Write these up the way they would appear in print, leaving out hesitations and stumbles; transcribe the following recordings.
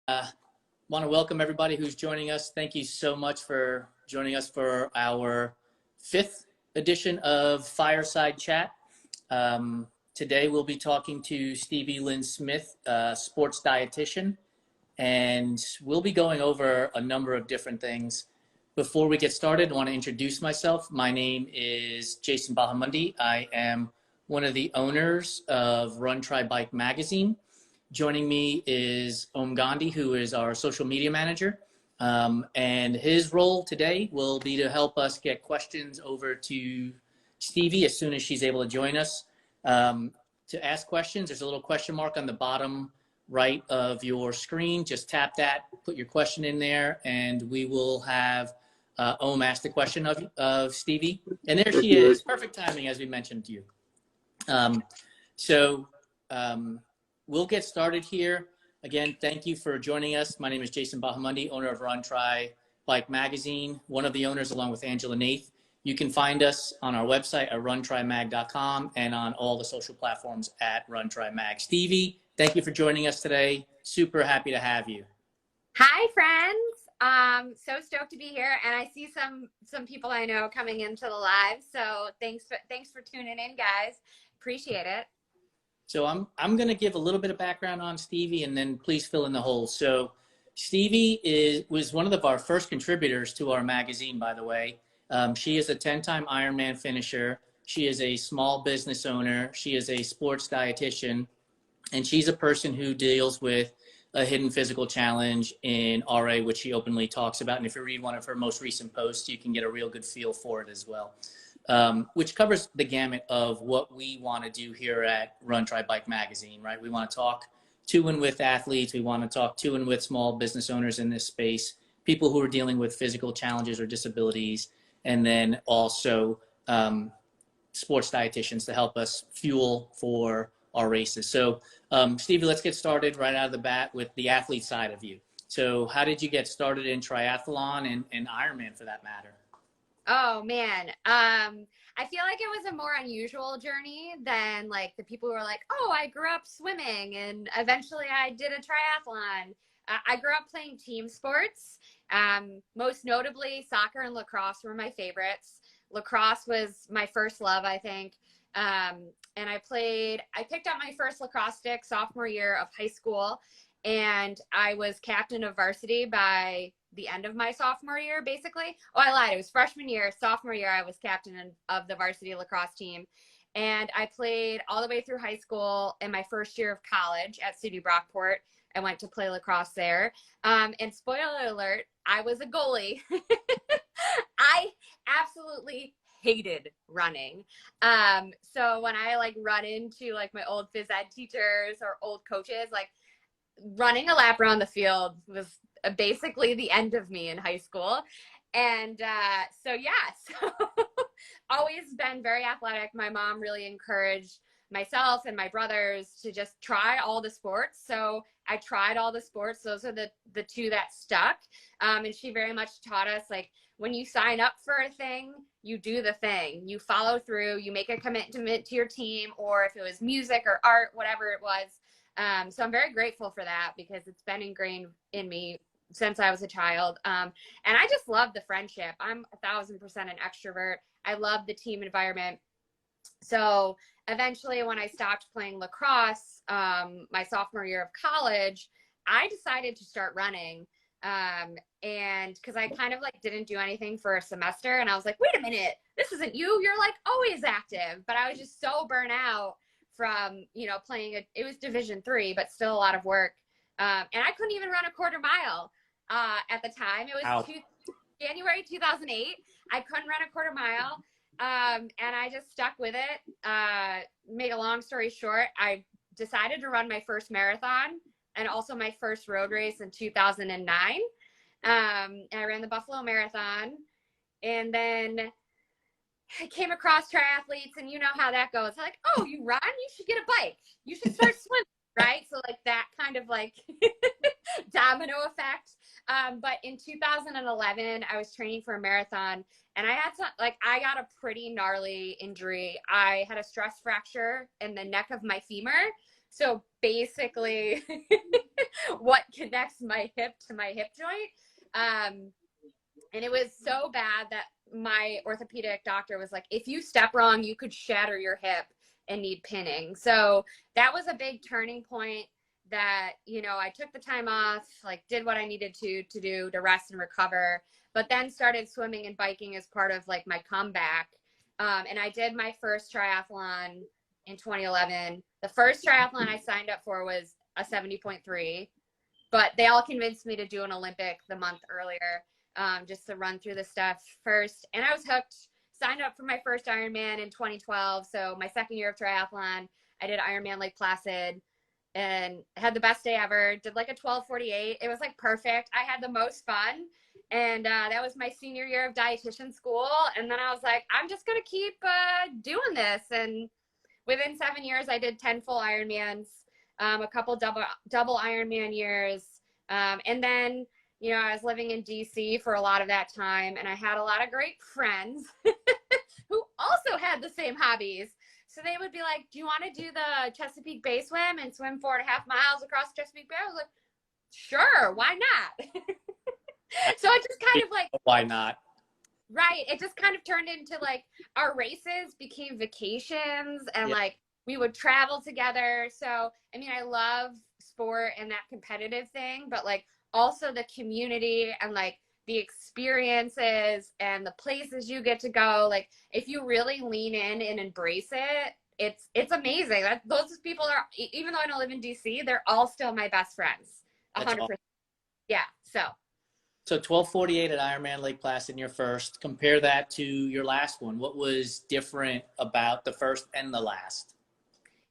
Want to welcome everybody who's joining us. Thank you so much for joining us for our 5th edition of Fireside Chat. Today we'll be talking to Stevie Lyn Smith, sports dietitian, and we'll be going over a number of different things. Before we get started, I want to introduce myself. My name is Jason Bahamundi. I am one of the owners of Run Try Bike magazine. Joining me is Om Gandhi, who is our social media manager. And his role today will be to help us get questions over to Stevie as soon as she's able to join us. To ask questions, there's a little question mark on the bottom right of your screen. Just tap that, put your question in there, and we will have Om ask the question of Stevie. And there she is. Perfect timing, as we mentioned to you. We'll get started here. Again, thank you for joining us. My name is Jason Bahamundi, owner of Run Try Bike magazine, one of the owners along with Angela Nath. You can find us on our website at runtrymag.com and on all the social platforms at runtrymag. Stevie, thank you for joining us today. Super happy to have you. Hi, friends. So stoked to be here, and I see some people I know coming into the live. So thanks for tuning in, guys. Appreciate it. So I'm going to give a little bit of background on Stevie, and then please fill in the holes. So Stevie was one of our first contributors to our magazine, by the way. She is a 10-time Ironman finisher. She is a small business owner. She is a sports dietitian, and she's a person who deals with a hidden physical challenge in RA, which she openly talks about. And if you read one of her most recent posts, you can get a real good feel for it as well. Which covers the gamut of what we want to do here at Run Try Bike magazine, right? We want to talk to and with athletes. We want to talk to and with small business owners in this space, people who are dealing with physical challenges or disabilities, and then also sports dietitians to help us fuel for our races. So Stevie, let's get started right out of the bat with the athlete side of you. So how did you get started in triathlon and Ironman for that matter? Oh man. I feel like it was a more unusual journey than like the people who are like, oh, I grew up swimming and eventually I did a triathlon. I grew up playing team sports. Most notably soccer and lacrosse were my favorites. Lacrosse was my first love, I think. And I picked up my first lacrosse stick sophomore year of high school, and I was captain of varsity by the end of my sophomore year, basically. Oh, I lied. It was freshman year. Sophomore year, I was captain of the varsity lacrosse team. And I played all the way through high school. In my first year of college at CB Brockport, I went to play lacrosse there. And spoiler alert, I was a goalie. I absolutely hated running. So when I like run into like my old phys ed teachers or old coaches, like running a lap around the field was basically the end of me in high school. And so always been very athletic. My mom really encouraged myself and my brothers to just try all the sports. So I tried all the sports. Those are the two that stuck. And she very much taught us, like, when you sign up for a thing, you do the thing. You follow through, you make a commitment to your team, or if it was music or art, whatever it was. So I'm very grateful for that because it's been ingrained in me since I was a child. And I just love the friendship. I'm 1,000% an extrovert. I love the team environment. So eventually when I stopped playing lacrosse, my sophomore year of college, I decided to start running. And because I kind of like didn't do anything for a semester, and I was like, wait a minute, this isn't you. You're like always active. But I was just so burnt out from, playing it was Division III, but still a lot of work. And I couldn't even run a quarter mile at the time. It was January 2008. I couldn't run a quarter mile. And I just stuck with it. Make a long story short, I decided to run my first marathon and also my first road race in 2009. And I ran the Buffalo Marathon. And then I came across triathletes, and you know how that goes. Like, oh, you run? You should get a bike. You should start swimming, right? So like that kind of like domino effect. But in 2011, I was training for a marathon, and I got a pretty gnarly injury. I had a stress fracture in the neck of my femur. So basically, what connects my hip to my hip joint. And it was so bad that my orthopedic doctor was like, if you step wrong, you could shatter your hip and need pinning. So that was a big turning point that, you know, I took the time off, like did what I needed to do to rest and recover, but then started swimming and biking as part of like my comeback. And I did my first triathlon in 2011. The first triathlon I signed up for was a 70.3, but they all convinced me to do an Olympic the month earlier, just to run through the stuff first. And I was hooked, signed up for my first Ironman in 2012. So my second year of triathlon, I did Ironman Lake Placid and had the best day ever. Did like a 12:48. It was like perfect. I had the most fun. And that was my senior year of dietitian school. And then I was like, I'm just going to keep doing this. And within 7 years, I did 10 full Ironmans, a couple double Ironman years. And then, you know, I was living in DC for a lot of that time, and I had a lot of great friends who also had the same hobbies. So they would be like, do you want to do the Chesapeake Bay swim and swim 4.5 miles across Chesapeake Bay? I was like, sure, why not? So it just kind of like, why not? Right. It just kind of turned into like our races became vacations and like we would travel together. So, I mean, I love sport and that competitive thing, but like also the community and like the experiences and the places you get to go. Like if you really lean in and embrace it, it's amazing. Those people are, even though I don't live in DC, they're all still my best friends. 100%. Awesome. Yeah. So 12:48 at Ironman Lake Placid in your first. Compare that to your last one. What was different about the first and the last?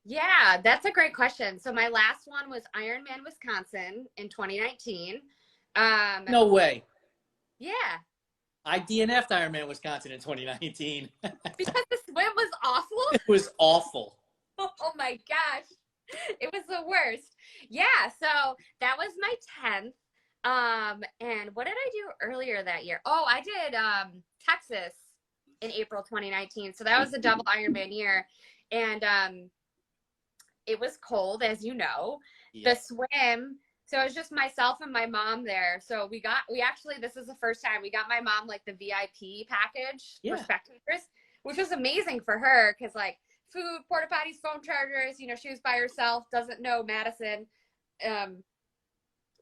Yeah, that's a great question. So my last one was Ironman Wisconsin in 2019. No way. Yeah. I DNF'd Ironman Wisconsin in 2019. Because the swim was awful? It was awful. Oh my gosh. It was the worst. Yeah, so that was my 10th. And what did I do earlier that year? Oh, I did Texas in April 2019. So that was a double Ironman year. And it was cold, as you know. Yeah. The swim, so it was just myself and my mom there. So we actually, this is the first time we got my mom like the VIP package for spectators, which was amazing for her because like food, porta potties, phone chargers, you know, she was by herself, doesn't know Madison.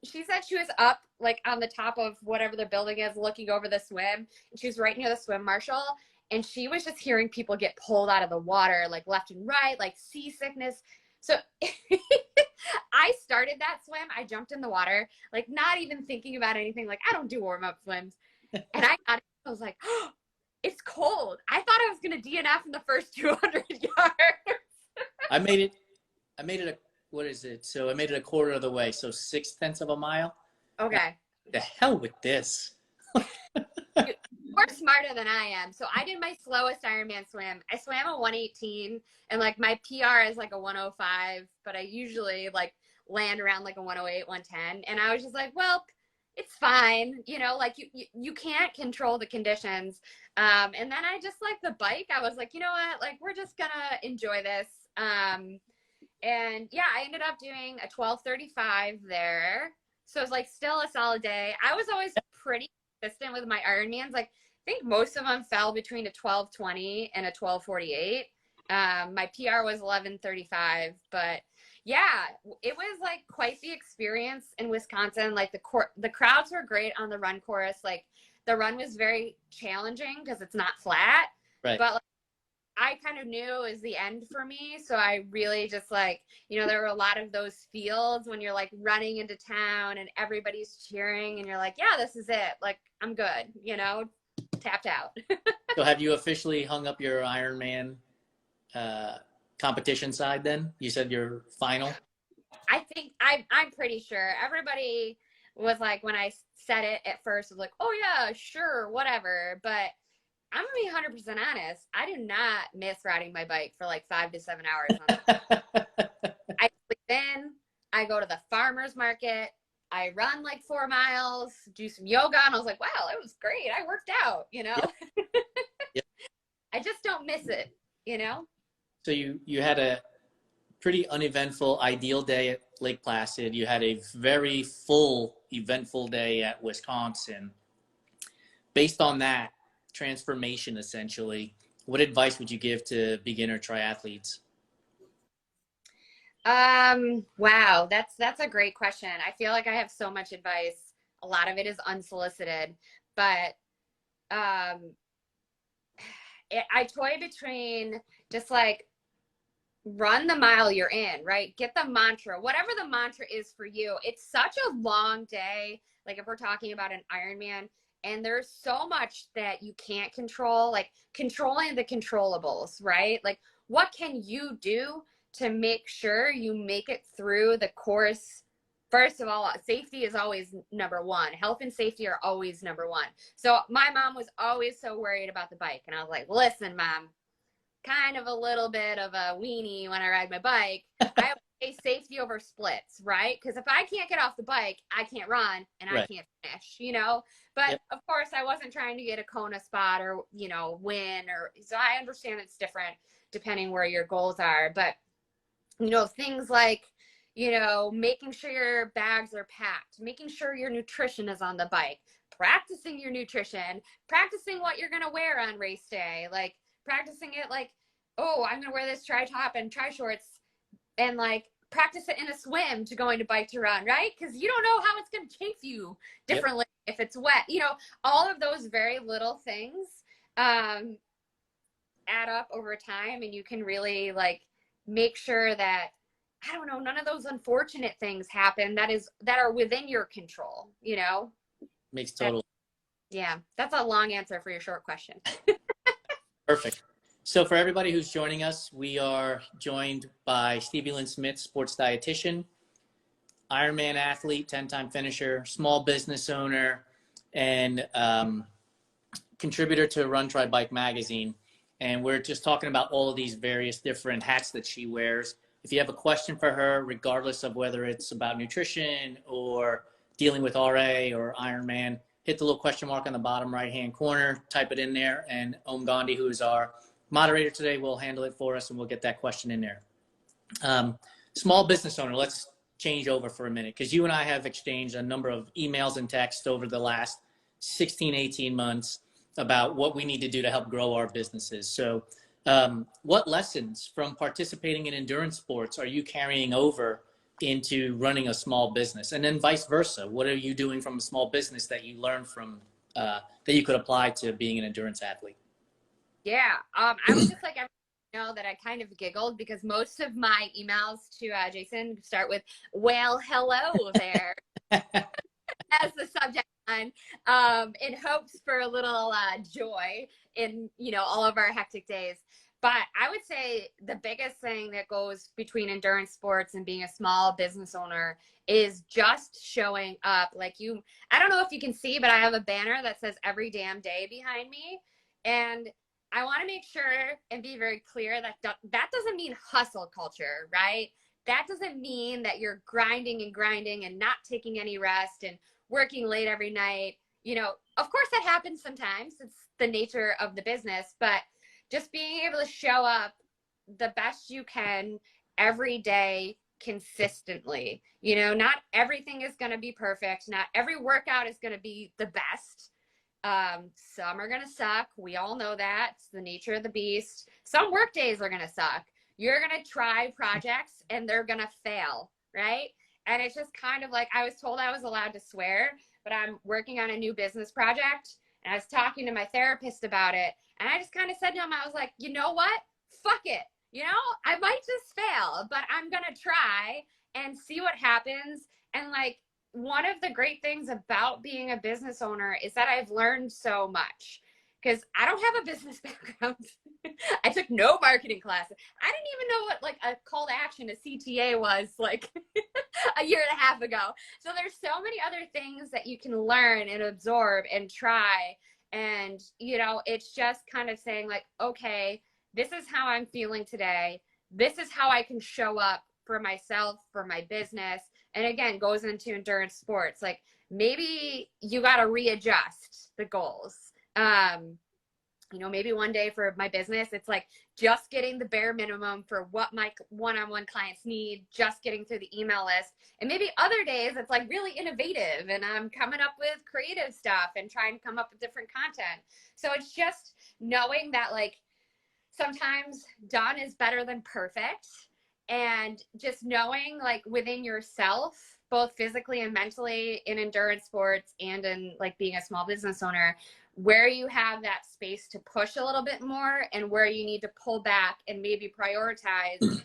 She said she was up like on the top of whatever the building is looking over the swim, and she was right near the swim marshal, and she was just hearing people get pulled out of the water like left and right, like seasickness. So I started that swim. I jumped in the water, like not even thinking about anything. Like I don't do warm-up swims. And I was like, oh, it's cold. I thought I was going to DNF in the first 200 yards. I made it what is it? So I made it a quarter of the way. So 0.6 of a mile. Okay. The hell with this. You're smarter than I am. So I did my slowest Ironman swim. I swam a 118 and like my PR is like a 105, but I usually like land around like a 108, 110. And I was just like, well, it's fine. You know, like you can't control the conditions. And then I just like the bike. I was like, you know what? Like, we're just gonna enjoy this. And yeah, I ended up doing a 12:35 there. So it was like still a solid day. I was always pretty consistent with my Ironmans. Like I think most of them fell between a 12:20 and a 12:48. My PR was 11:35, but yeah, it was like quite the experience in Wisconsin. Like the crowds were great on the run course. Like the run was very challenging because it's not flat, right. But like, I kind of knew it was the end for me. So I really just like, you know, there were a lot of those fields when you're like running into town and everybody's cheering and you're like, yeah, this is it. Like, I'm good, you know, tapped out. So have you officially hung up your Ironman competition side then? You said your final? I think I'm pretty sure everybody was like, when I said it at first, was like, oh yeah, sure, whatever. But I'm gonna be 100% honest. I do not miss riding my bike for like 5 to 7 hours. I sleep in, I go to the farmer's market, I run like 4 miles, do some yoga, and I was like, wow, it was great. I worked out, you know? Yep. I just don't miss it, you know? So you had a pretty uneventful, ideal day at Lake Placid. You had a very full, eventful day at Wisconsin. Based on that transformation, essentially, what advice would you give to beginner triathletes? Wow, that's a great question. I feel like I have so much advice. A lot of it is unsolicited, but um, I toy between just like run the mile you're in, right? Get the mantra, whatever the mantra is for you. It's such a long day. Like if we're talking about an Ironman, and there's so much that you can't control, like controlling the controllables, right? Like what can you do to make sure you make it through the course? First of all, safety is always number one. Health and safety are always number one. So my mom was always so worried about the bike. And I was like, listen, mom, kind of a little bit of a weenie when I ride my bike. I say safety over splits, right? Because if I can't get off the bike, I can't run and I Right. can't finish, you know? But Yep. of course, I wasn't trying to get a Kona spot or, you know, win or so I understand it's different depending where your goals are. But, you know, things like, you know, making sure your bags are packed, making sure your nutrition is on the bike, practicing your nutrition, practicing what you're going to wear on race day, like practicing it like, oh, I'm going to wear this tri top and tri shorts and like practice it in a swim to going to bike to run, right? Because you don't know how it's going to chafe you differently if it's wet. You know, all of those very little things add up over time, and you can really like make sure that I don't know, none of those unfortunate things happen that are within your control, you know? Makes That, total yeah, that's a long answer for your short question. perfect. So for everybody who's joining us, we are joined by Stevie Lyn Smith, sports dietitian, Ironman athlete, 10-time finisher, small business owner, and contributor to Run Try Bike magazine. And we're just talking about all of these various different hats that she wears. If you have a question for her, regardless of whether it's about nutrition or dealing with RA or Ironman, hit the little question mark on the bottom right-hand corner, type it in there, and Om Gandhi, who is our moderator today, will handle it for us, and we'll get that question in there. Small business owner, let's change over for a minute, because you and I have exchanged a number of emails and texts over the last 16, 18 months about what we need to do to help grow our businesses. So what lessons from participating in endurance sports are you carrying over into running a small business? And then vice versa, what are you doing from a small business that you learned from, that you could apply to being an endurance athlete? Yeah, I would just like everyone to know that I kind of giggled because most of my emails to Jason start with, well, hello there, as the subject line, in hopes for a little joy in, you know, all of our hectic days. But I would say the biggest thing that goes between endurance sports and being a small business owner is just showing up. Like you, I don't know if you can see, but I have a banner that says every damn day behind me. And I want to make sure and be very clear that that doesn't mean hustle culture, right? That doesn't mean that you're grinding and not taking any rest and working late every night. You know, of course that happens sometimes. It's the nature of the business, but just being able to show up the best you can every day consistently. You know, not everything is going to be perfect. Not every workout is going to be the best. Some are going to suck. We all know that. It's the nature of the beast. Some work days are going to suck. You're going to try projects and they're going to fail, right? And it's just kind of like, I was told I was allowed to swear, but I'm working on a new business project and I was talking to my therapist about it. And I just kind of said to him, I was like, you know what? Fuck it. You know, I might just fail, but I'm going to try and see what happens. And like, one of the great things about being a business owner is that I've learned so much because I don't have a business background. I took no marketing classes. I didn't even know what like a call to action, a CTA was like a year and a half ago. So there's so many other things that you can learn and absorb and try. And, you know, it's just kind of saying like, okay, this is how I'm feeling today. This is how I can show up for myself, for my business. And again, goes into endurance sports. Like maybe you got to readjust the goals. you know, maybe one day for my business, it's like just getting the bare minimum for what my one-on-one clients need, just getting through the email list. And maybe other days it's like really innovative and I'm coming up with creative stuff and trying to come up with different content. So it's just knowing that like sometimes done is better than perfect, and just knowing like within yourself, both physically and mentally in endurance sports and in like being a small business owner, where you have that space to push a little bit more and where you need to pull back and maybe prioritize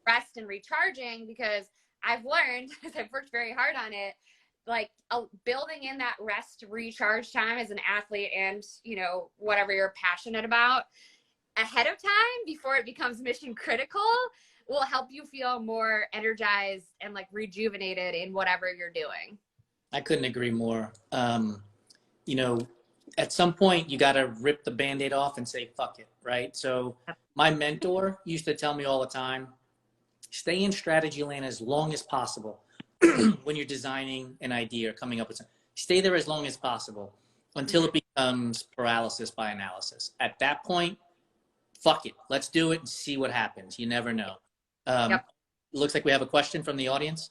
rest and recharging. Because I've learned, because I've worked very hard on it, like building in that rest recharge time as an athlete and, you know, whatever you're passionate about ahead of time before it becomes mission critical will help you feel more energized and like rejuvenated in whatever you're doing. I couldn't agree more. You know, at some point you got to rip the Band-Aid off and say, fuck it. Right. So my mentor used to tell me all the time, stay in strategy land as long as possible. When you're designing an idea or coming up with something, stay there as long as possible until it becomes paralysis by analysis. At that point, fuck it. Let's do it and see what happens. You never know. Yep. Looks like we have a question from the audience.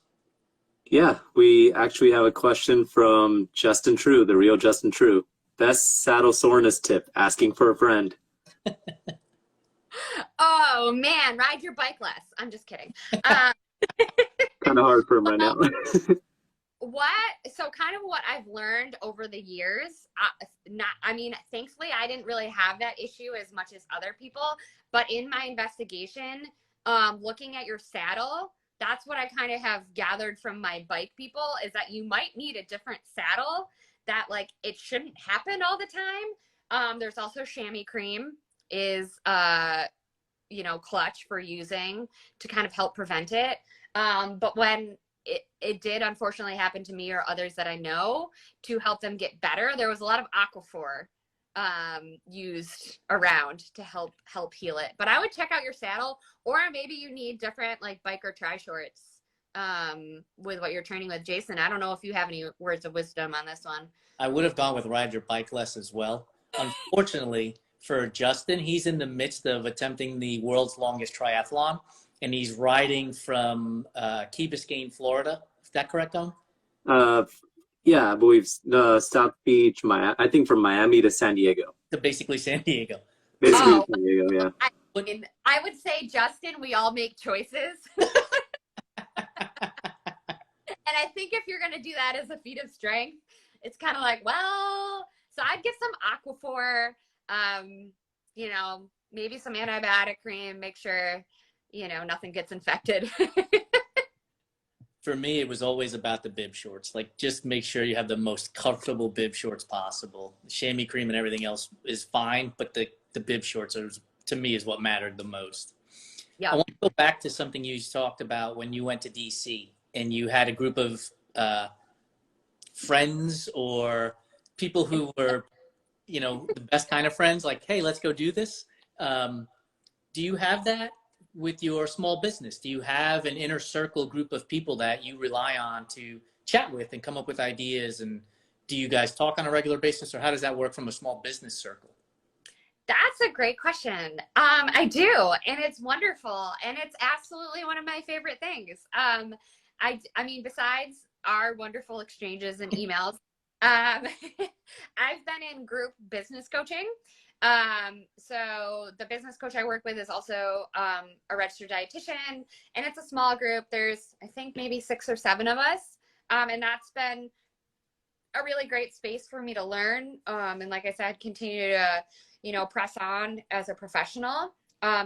Yeah, we actually have a question from Justin True, the real Justin True. Best saddle soreness tip, asking for a friend. Oh man, ride your bike less. I'm just kidding. Kind of hard for him right now. So kind of what I've learned over the years, I mean, thankfully I didn't really have that issue as much as other people, but in my investigation, looking at your saddle, that's what I kind of have gathered from my bike people, is that you might need a different saddle, that like it shouldn't happen all the time. There's also chamois cream is, you know, clutch for using to kind of help prevent it. But when it did unfortunately happen to me or others that I know, to help them get better, there was a lot of Aquaphor used around to help heal it. But I would check out your saddle, or maybe you need different like bike or tri shorts with what you're training with. Jason, I don't know if you have any words of wisdom on this one. I would have gone with ride your bike less as well. Unfortunately for Justin, he's in the midst of attempting the world's longest triathlon, and he's riding from Key Biscayne, Florida. Is that correct, Tom? Yeah, I believe South Beach, I think from Miami to San Diego. To basically San Diego. Basically San Diego, yeah. I would say, Justin, we all make choices. And I think if you're going to do that as a feat of strength, it's kind of like, well, so I'd get some Aquaphor, you know, maybe some antibiotic cream, make sure, you know, nothing gets infected. For me, it was always about the bib shorts. Like, just make sure you have the most comfortable bib shorts possible. The chamois cream and everything else is fine, but the bib shorts are, to me, is what mattered the most. Yeah. I want to go back to something you talked about when you went to DC and you had a group of friends or people who were, you know, the best kind of friends, like, hey, let's go do this. Do you have that with your small business? Do you have an inner circle group of people that you rely on to chat with and come up with ideas? And do you guys talk on a regular basis, or how does that work from a small business circle? That's a great question. I do, and it's wonderful, and it's absolutely one of my favorite things. I mean, besides our wonderful exchanges and emails, I've been in group business coaching. So the business coach I work with is also a registered dietitian, and it's a small group. There's, I think, maybe 6 or 7 of us, and that's been a really great space for me to learn. And like I said, continue to, you know, press on as a professional.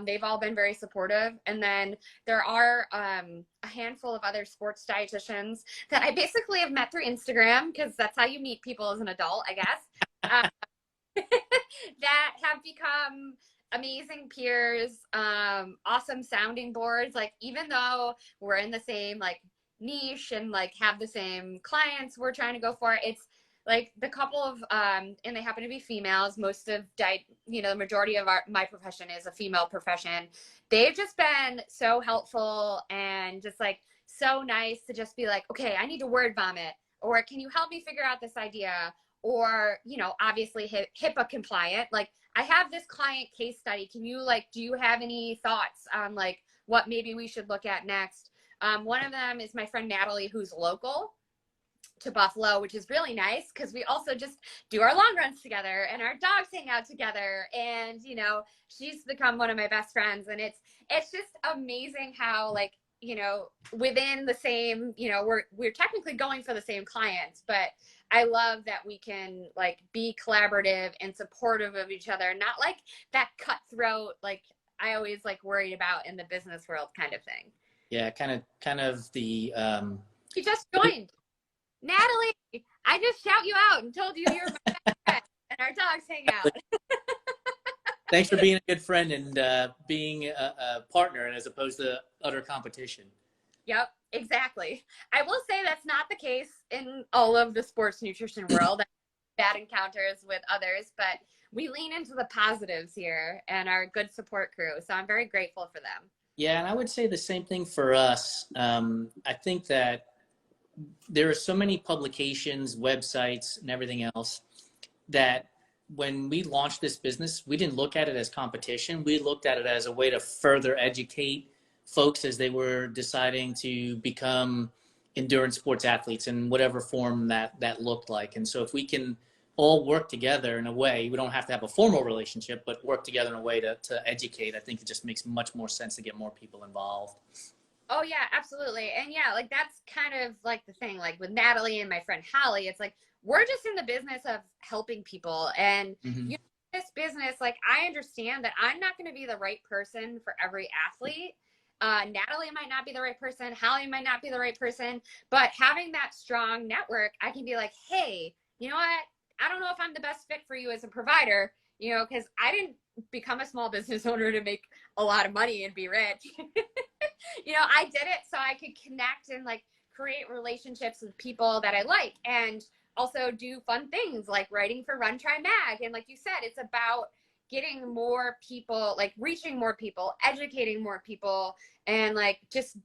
They've all been very supportive. And then there are a handful of other sports dietitians that I basically have met through Instagram, because that's how you meet people as an adult, I guess, that have become amazing peers, awesome sounding boards. Like, even though we're in the same like niche and like have the same clients we're trying to go for, it's like the couple of and they happen to be females. Most of you know, the majority of my profession is a female profession. They've just been so helpful and just like so nice to just be like, okay, I need to word vomit, or can you help me figure out this idea? Or, you know, obviously HIPAA compliant. Like, I have this client case study. Can you do you have any thoughts on what maybe we should look at next? One of them is my friend Natalie, who's local to Buffalo, which is really nice because we also just do our long runs together and our dogs hang out together. And, she's become one of my best friends. And it's just amazing how within the same, we're technically going for the same clients, but I love that we can be collaborative and supportive of each other, not that cutthroat, I always worried about in the business world kind of thing. Yeah. Kind of the, She just joined. Natalie, I just shout you out and told you you're my best friend and our dogs hang out. Thanks for being a good friend and being a partner as opposed to utter competition. Yep, exactly. I will say that's not the case in all of the sports nutrition world. Bad encounters with others, but we lean into the positives here and our good support crew. So I'm very grateful for them. Yeah, and I would say the same thing for us. I think that there are so many publications, websites, and everything else that when we launched this business, we didn't look at it as competition. We looked at it as a way to further educate folks as they were deciding to become endurance sports athletes in whatever form that looked like. And so if we can all work together in a way, we don't have to have a formal relationship, but work together in a way to educate, I think it just makes much more sense to get more people involved. Oh yeah, absolutely. And yeah, that's kind of the thing, with Natalie and my friend Holly, it's we're just in the business of helping people. And this business, I understand that I'm not going to be the right person for every athlete. Natalie might not be the right person. Holly might not be the right person, but having that strong network, I can be hey, you know what? I don't know if I'm the best fit for you as a provider, because I didn't become a small business owner to make a lot of money and be rich. I did it so I could connect and create relationships with people that I like and also do fun things like writing for Run Try Mag. And like you said, it's about getting more people, reaching more people, educating more people, and just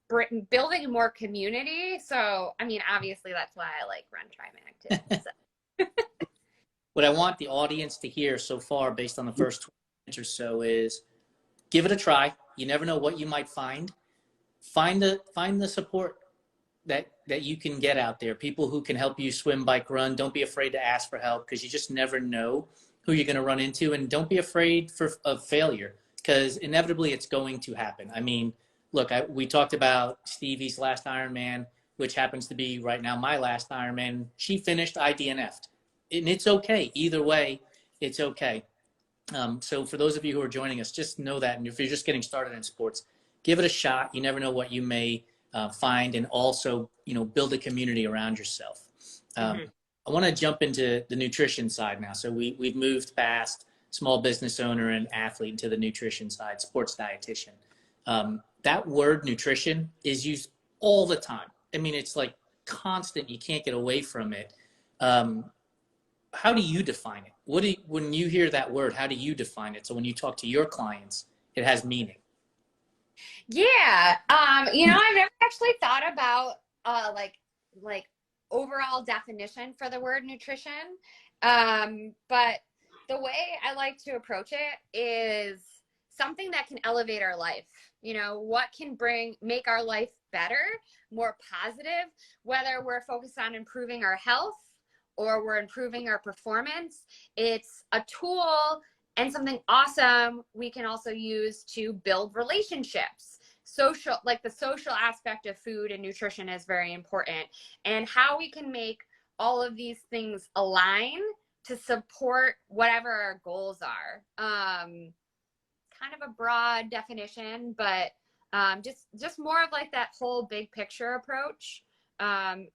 building more community. So, I mean, obviously that's why I like Run Try Mag too. So. What I want the audience to hear so far based on the first 20 minutes or so is give it a try. You never know what you might find. Find the support that you can get out there. People who can help you swim, bike, run. Don't be afraid to ask for help because you just never know who you're going to run into. And don't be afraid of failure because inevitably it's going to happen. I mean, look, we talked about Stevie's last Ironman, which happens to be right now my last Ironman. She finished, I DNF'd. And it's okay. Either way, it's okay. So for those of you who are joining us, just know that. And if you're just getting started in sports, give it a shot. You never know what you may find, and also, build a community around yourself. I want to jump into the nutrition side now. So we've moved past small business owner and athlete into the nutrition side, sports dietitian. That word nutrition is used all the time. I mean, it's constant. You can't get away from it. How do you define it? When you hear that word, how do you define it? So when you talk to your clients, it has meaning. Yeah. I've never actually thought about overall definition for the word nutrition. But the way I like to approach it is something that can elevate our life. What can make our life better, more positive, whether we're focused on improving our health or we're improving our performance. It's a tool and something awesome we can also use to build relationships. The social aspect of food and nutrition is very important, and how we can make all of these things align to support whatever our goals are. Kind of a broad definition, but just more of that whole big picture approach. And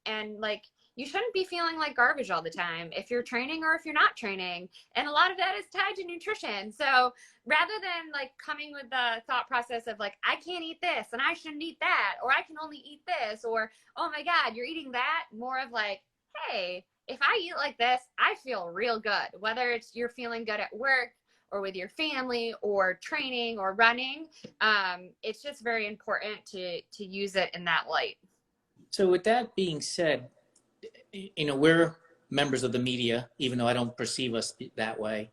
you shouldn't be feeling like garbage all the time if you're training or if you're not training. And a lot of that is tied to nutrition. So rather than coming with the thought process of I can't eat this and I shouldn't eat that, or I can only eat this, or, oh my God, you're eating that, more of hey, if I eat like this, I feel real good. Whether it's you're feeling good at work or with your family or training or running, it's just very important to use it in that light. So with that being said, we're members of the media, even though I don't perceive us that way.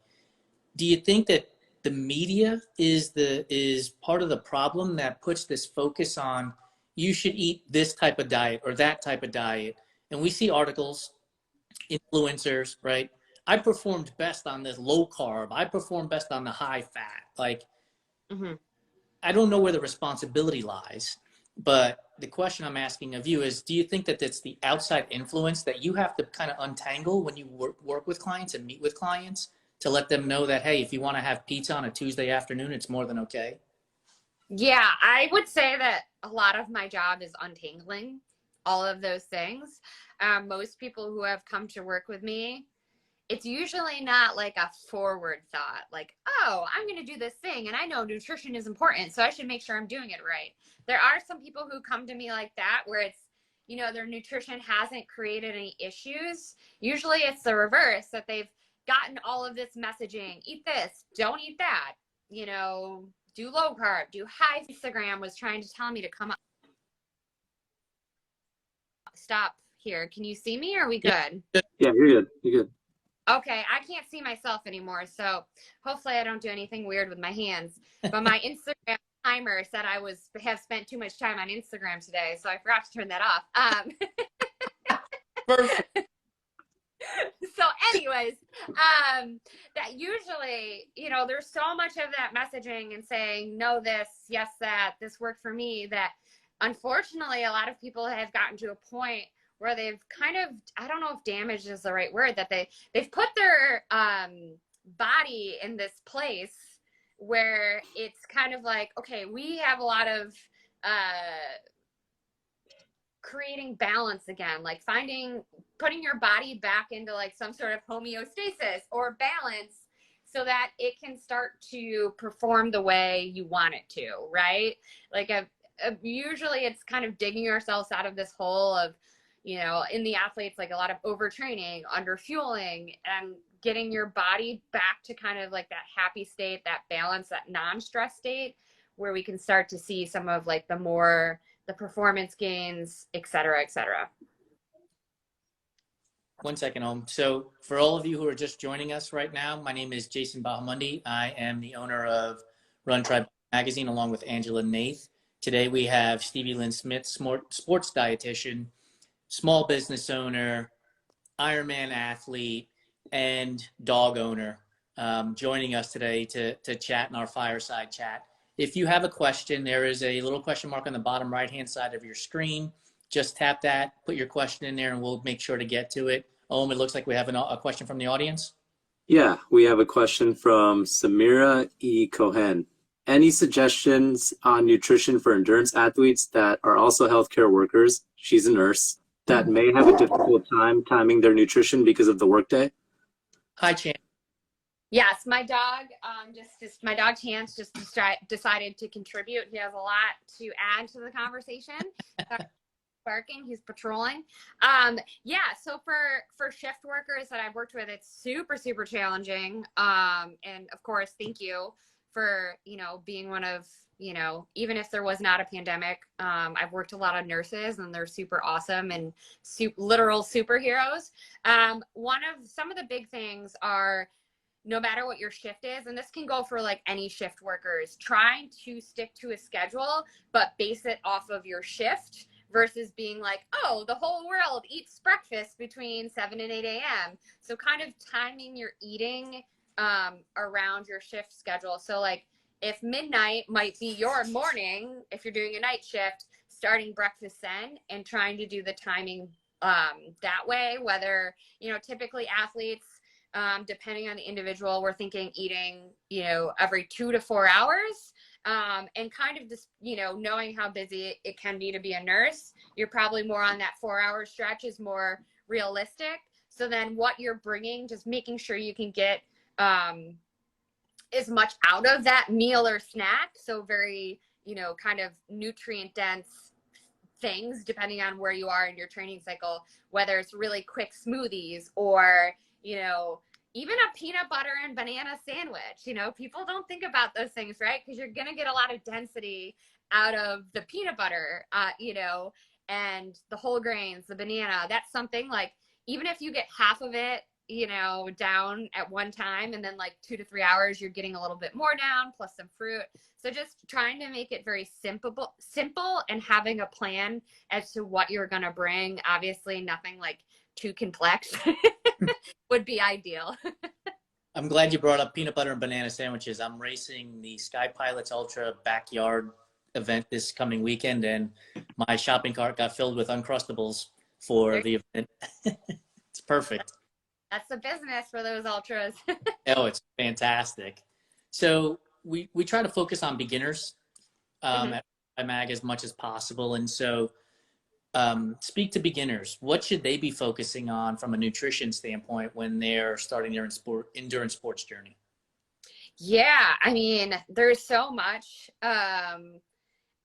do you think that the media is part of the problem that puts this focus on you should eat this type of diet or that type of diet? And we see articles, influencers, right? I performed best on this low carb. I performed best on the high fat. Like, Mm-hmm. I don't know where the responsibility lies, but the question I'm asking of you is, do you think that it's the outside influence that you have to kind of untangle when you work with clients and meet with clients to let them know that, hey, if you want to have pizza on a Tuesday afternoon, it's more than okay? Yeah, I would say that a lot of my job is untangling all of those things. Most people who have come to work with me, it's usually not like a forward thought, like, oh, I'm going to do this thing and I know nutrition is important, so I should make sure I'm doing it right. There are some people who come to me like that, where it's, you know, their nutrition hasn't created any issues. Usually it's the reverse, that they've gotten all of this messaging, eat this, don't eat that, you know, do low carb, do high. Instagram was trying to tell me to come up. Stop here. Can you see me? Or are we good? Yeah, you're good. You're good. Okay, I can't see myself anymore, so hopefully I don't do anything weird with my hands. But my Instagram timer said I have spent too much time on Instagram today, so I forgot to turn that off. Perfect. So anyways, that usually, you know, there's so much of that messaging and saying, no, this, yes, that, this worked for me, that unfortunately a lot of people have gotten to a point where they've kind of, I don't know if damaged is the right word, that they've put their body in this place where it's kind of like, okay, we have a lot of creating balance again, like putting your body back into like some sort of homeostasis or balance so that it can start to perform the way you want it to, right? Like usually it's kind of digging ourselves out of this hole of, you know, in the athletes, like a lot of overtraining, under fueling, and getting your body back to kind of like that happy state, that balance, that non-stress state, where we can start to see some of like the performance gains, et cetera, et cetera. 1 second, Om. So for all of you who are just joining us right now, my name is Jason Bahamundi. I am the owner of Run Tribe Magazine, along with Angela Nath. Today we have Stevie Lyn Smith, sports dietitian, small business owner, Ironman athlete, and dog owner, joining us today to chat in our fireside chat. If you have a question, there is a little question mark on the bottom right-hand side of your screen. Just tap that, put your question in there, and we'll make sure to get to it. It looks like we have a question from the audience. Yeah, we have a question from Samira E. Cohen. Any suggestions on nutrition for endurance athletes that are also healthcare workers? She's a nurse that may have a difficult time timing their nutrition because of the workday. Hi, Chan. Yes, my dog, my dog Chance just decided to contribute. He has a lot to add to the conversation. Barking, he's patrolling. Yeah, so for shift workers that I've worked with, it's super, super challenging. And of course, thank you for, you know, being one of, you know, even if there was not a pandemic, I've worked a lot of nurses and they're super awesome and literal superheroes. Some of the big things are, no matter what your shift is, and this can go for like any shift workers, trying to stick to a schedule, but base it off of your shift versus being like, oh, the whole world eats breakfast between 7 and 8 a.m. So kind of timing your eating around your shift schedule. So like if midnight might be your morning, if you're doing a night shift, starting breakfast then and trying to do the timing that way, whether, you know, typically athletes, depending on the individual, we're thinking eating, you know, every 2 to 4 hours. And kind of just, you know, knowing how busy it can be to be a nurse, you're probably more on that 4-hour stretch is more realistic. So then what you're bringing, just making sure you can get as much out of that meal or snack. So very, you know, kind of nutrient dense things, depending on where you are in your training cycle, whether it's really quick smoothies or, you know, even a peanut butter and banana sandwich. You know, people don't think about those things, right? Because you're going to get a lot of density out of the peanut butter, you know, and the whole grains, the banana. That's something like, even if you get half of it down at one time, and then like 2 to 3 hours you're getting a little bit more down plus some fruit. So just trying to make it very simple and having a plan as to what you're going to bring. Obviously nothing like too complex would be ideal. I'm glad you brought up peanut butter and banana sandwiches. I'm racing the Sky Pilots Ultra backyard event this coming weekend, and my shopping cart got filled with Uncrustables for the event. It's perfect. That's the business for those ultras. Oh, it's fantastic. So we try to focus on beginners at MAG as much as possible. And so speak to beginners. What should they be focusing on from a nutrition standpoint when they're starting their endurance sports journey? Yeah, I mean, there's so much.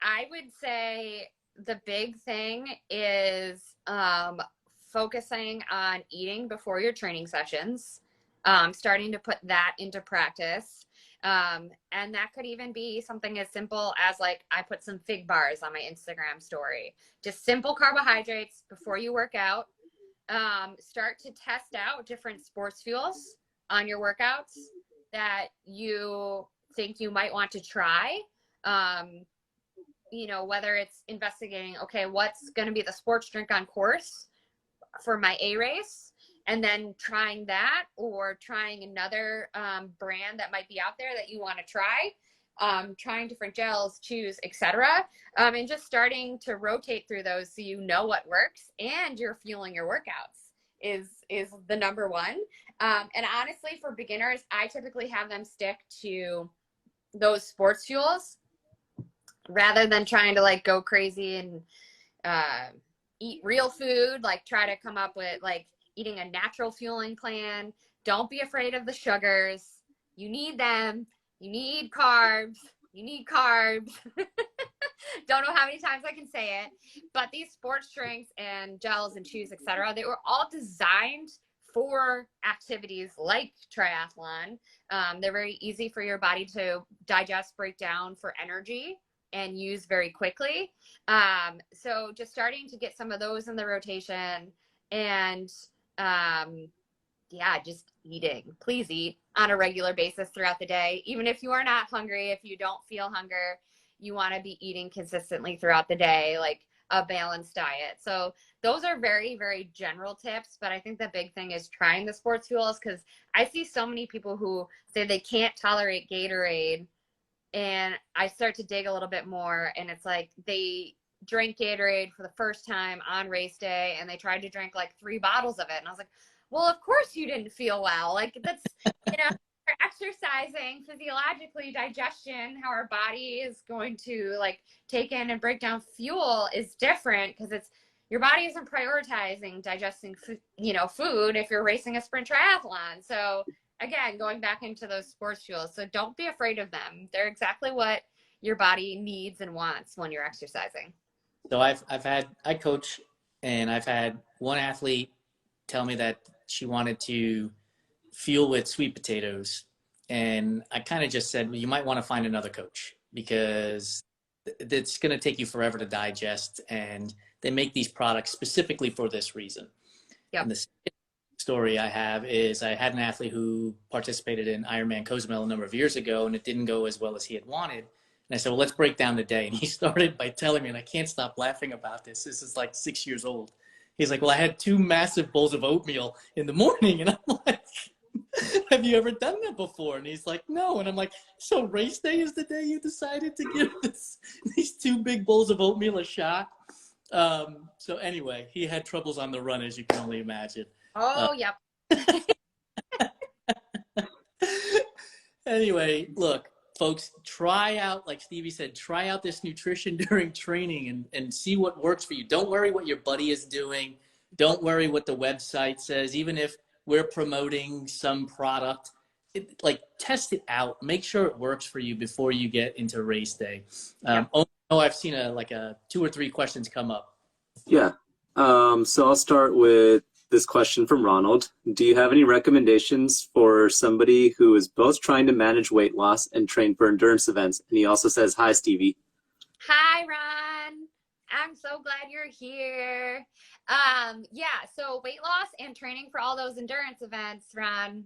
I would say the big thing is focusing on eating before your training sessions, starting to put that into practice. And that could even be something as simple as like, I put some fig bars on my Instagram story, just simple carbohydrates before you work out. Start to test out different sports fuels on your workouts that you think you might want to try. Whether it's investigating, okay, what's going to be the sports drink on course for my A race, and then trying that, or trying another brand that might be out there that you want to try, trying different gels, chews, etc. And just starting to rotate through those so you know what works and you're fueling your workouts is the number one. And honestly, for beginners, I typically have them stick to those sports fuels rather than trying to like go crazy and eat real food. Like, try to come up with like eating a natural fueling plan. Don't be afraid of the sugars. You need them. You need carbs. You need carbs. Don't know how many times I can say it, but these sports drinks and gels and chews, etc., they were all designed for activities like triathlon. They're very easy for your body to digest, break down for energy, and use very quickly. So just starting to get some of those in the rotation, and just eating. Please eat on a regular basis throughout the day. Even if you are not hungry, if you don't feel hunger, you want to be eating consistently throughout the day, like a balanced diet. So those are very, very general tips, but I think the big thing is trying the sports fuels, because I see so many people who say they can't tolerate Gatorade, and I start to dig a little bit more, and it's like they drank Gatorade for the first time on race day, and they tried to drink like 3 bottles of it, and I was like, well, of course you didn't feel well. Like, that's, exercising physiologically, digestion, how our body is going to like take in and break down fuel is different, because it's your body isn't prioritizing digesting food if you're racing a sprint triathlon. So again, going back into those sports fuels, so don't be afraid of them. They're exactly what your body needs and wants when you're exercising. So I coach, and I've had one athlete tell me that she wanted to fuel with sweet potatoes. And I kind of just said, well, you might want to find another coach, because it's going to take you forever to digest. And they make these products specifically for this reason. Yep. And the story I have is I had an athlete who participated in Ironman Cozumel a number of years ago, and it didn't go as well as he had wanted. And I said, well, let's break down the day. And he started by telling me, and I can't stop laughing about this. This is like 6 years old. He's like, well, I had 2 massive bowls of oatmeal in the morning. And I'm like, have you ever done that before? And he's like, no. And I'm like, so race day is the day you decided to give these 2 big bowls of oatmeal a shot? So anyway, he had troubles on the run, as you can only imagine. Oh, yep. Anyway, look, folks, try out, like Stevie said, try out this nutrition during training and see what works for you. Don't worry what your buddy is doing. Don't worry what the website says. Even if we're promoting some product, test it out. Make sure it works for you before you get into race day. I've seen 2 or 3 questions come up. Yeah. So I'll start with this question from Ronald. Do you have any recommendations for somebody who is both trying to manage weight loss and train for endurance events? And he also says, hi, Stevie. Hi, Ron. I'm so glad you're here. Yeah, so weight loss and training for all those endurance events, Ron,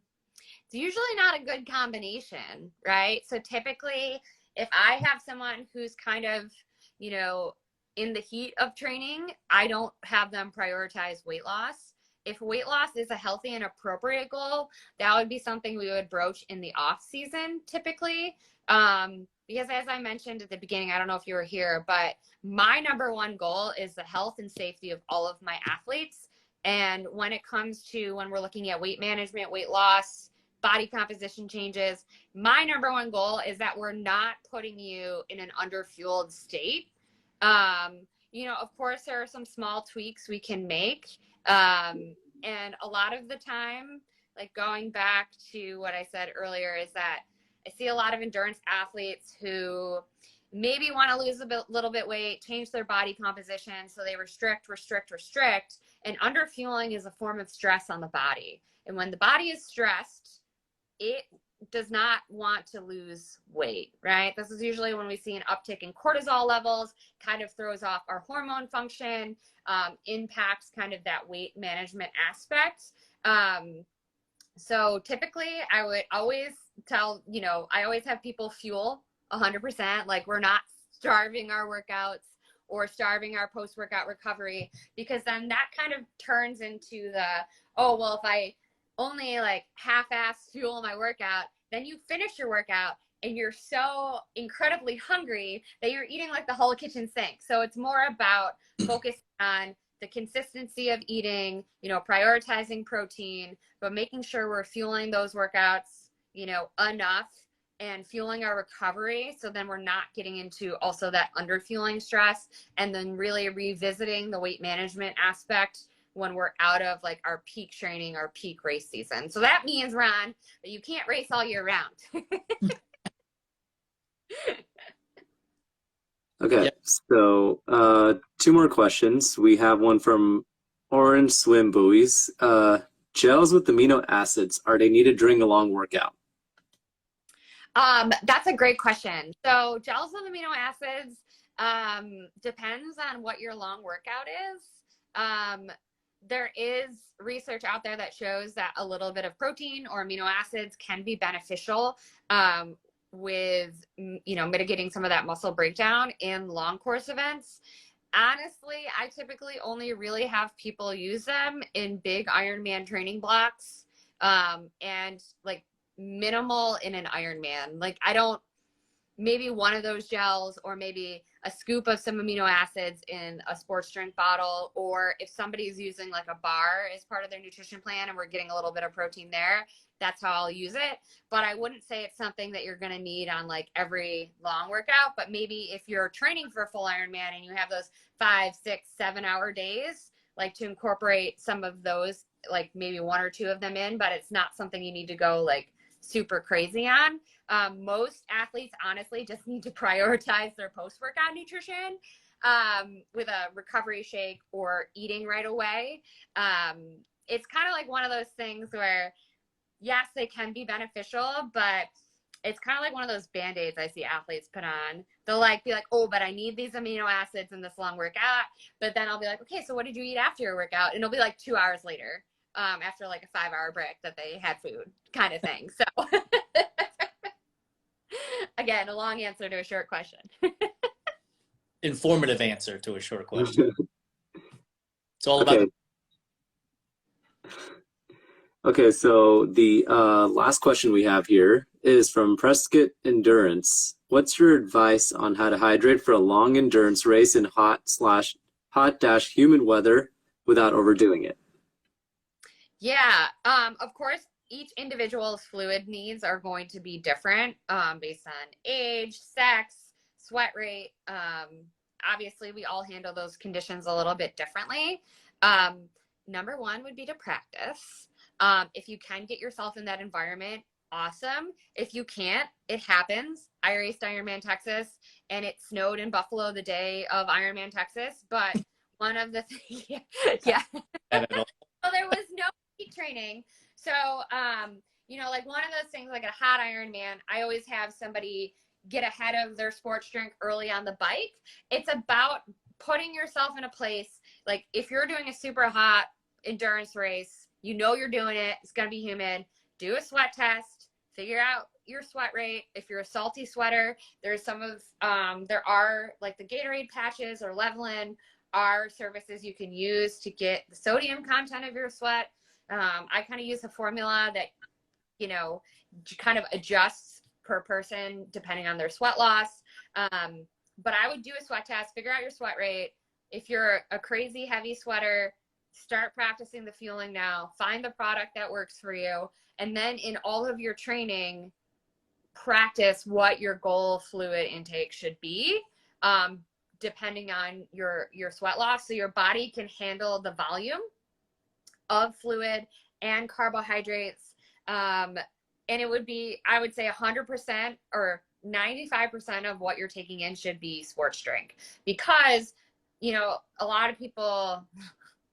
it's usually not a good combination, right? So typically, if I have someone who's kind of, you know, in the heat of training, I don't have them prioritize weight loss. If weight loss is a healthy and appropriate goal, that would be something we would broach in the off season typically. Because as I mentioned at the beginning, I don't know if you were here, but my number one goal is the health and safety of all of my athletes. And when it comes to when we're looking at weight management, weight loss, body composition changes, my number one goal is that we're not putting you in an underfueled state. You know, of course, there are some small tweaks we can make. And a lot of the time, like going back to what I said earlier, is that I see a lot of endurance athletes who maybe want to lose little bit weight, change their body composition. So they restrict. And underfueling is a form of stress on the body. And when the body is stressed, it does not want to lose weight, right? This is usually when we see an uptick in cortisol levels, kind of throws off our hormone function, impacts kind of that weight management aspect. So typically I would always tell, you know, I always have people fuel 100%. Like we're not starving our workouts or starving our post-workout recovery, because then that kind of turns into the, oh, well, if I only like half-ass fuel my workout, then you finish your workout and you're so incredibly hungry that you're eating like the whole kitchen sink. So it's more about focusing on the consistency of eating, you know, prioritizing protein, but making sure we're fueling those workouts, you know, enough and fueling our recovery. So then we're not getting into also that underfueling stress, and then really revisiting the weight management aspect when we're out of like our peak training, our peak race season. So that means, Ron, that you can't race all year round. Okay, Yep. so two more questions. We have one from Orange Swim Buoys. Gels with amino acids, are they needed during a long workout? That's a great question. So gels with amino acids depends on what your long workout is. There is research out there that shows that a little bit of protein or amino acids can be beneficial with, you know, mitigating some of that muscle breakdown in long course events. Honestly, I typically only really have people use them in big Ironman training blocks, and like minimal in an Ironman. Like I don't, maybe one of those gels or maybe a scoop of some amino acids in a sports drink bottle, or if somebody's using like a bar as part of their nutrition plan and we're getting a little bit of protein there, that's how I'll use it. But I wouldn't say it's something that you're going to need on like every long workout. But maybe if you're training for a full Ironman and you have those 5, 6, 7-hour days, like to incorporate some of those, like maybe 1 or 2 of them in, but it's not something you need to go like super crazy on. Most athletes honestly just need to prioritize their post-workout nutrition with a recovery shake or eating right away. It's kind of like one of those things where, yes, they can be beneficial, but it's kind of like one of those Band-Aids I see athletes put on. They'll like be like, oh, but I need these amino acids in this long workout. But then I'll be like, okay, so what did you eat after your workout? And it'll be like 2 hours later, after like a 5-hour break that they had food kind of thing. So again, a long answer to a short question. Informative answer to a short question. It's all about Okay. Okay, so the last question we have here is from Prescott Endurance. What's your advice on how to hydrate for a long endurance race in hot/humid weather without overdoing it? Yeah, of course, each individual's fluid needs are going to be different based on age, sex, sweat rate. Obviously, we all handle those conditions a little bit differently. Number one would be to practice. If you can get yourself in that environment, awesome. If you can't, it happens. I raced Ironman Texas and it snowed in Buffalo the day of Ironman Texas, but one of the things, yeah. Well, there was no heat training. So, you know, like one of those things, like a hot Ironman, I always have somebody get ahead of their sports drink early on the bike. It's about putting yourself in a place, like if you're doing a super hot endurance race, you know you're doing it, it's going to be humid, do a sweat test, figure out your sweat rate. If you're a salty sweater, there are like the Gatorade patches or Levelin are services you can use to get the sodium content of your sweat. I kind of use a formula that, you know, kind of adjusts per person depending on their sweat loss. But I would do a sweat test, figure out your sweat rate. If you're a crazy heavy sweater, start practicing the fueling now, find the product that works for you. And then in all of your training, practice what your goal fluid intake should be, depending on your sweat loss. So your body can handle the volume of fluid and carbohydrates. And it would be, I would say 100% or 95% of what you're taking in should be sports drink, because, you know, a lot of people,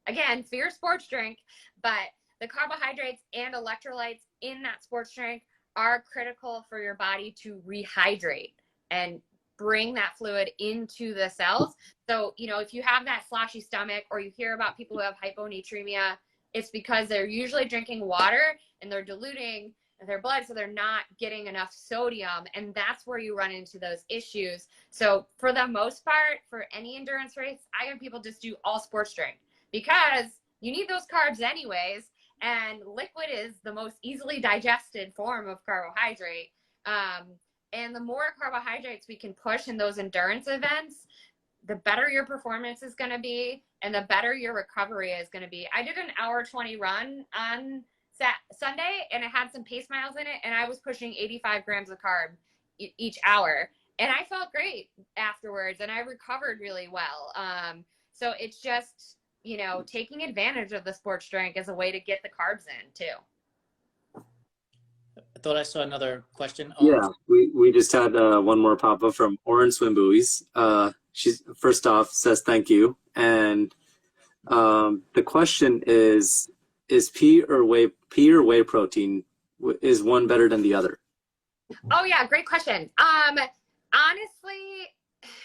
again, fear sports drink, but the carbohydrates and electrolytes in that sports drink are critical for your body to rehydrate and bring that fluid into the cells. So, you know, if you have that sloshy stomach, or you hear about people who have hyponatremia, it's because they're usually drinking water and they're diluting their blood, so they're not getting enough sodium, and that's where you run into those issues. So for the most part, for any endurance race, I have people just do all sports drink, because you need those carbs anyways, and liquid is the most easily digested form of carbohydrate. And the more carbohydrates we can push in those endurance events, the better your performance is going to be, and the better your recovery is going to be. I did an hour 20 run on Sunday, and it had some pace miles in it, and I was pushing 85 grams of carb each hour, and I felt great afterwards, and I recovered really well. So it's just, you know, taking advantage of the sports drink as a way to get the carbs in too. I thought I saw another question. Yeah, we just had one more pop up from Oren Swimbuoys. She's first off says thank you, and the question is pea or whey protein, is one better than the other? Oh yeah, great question. Honestly,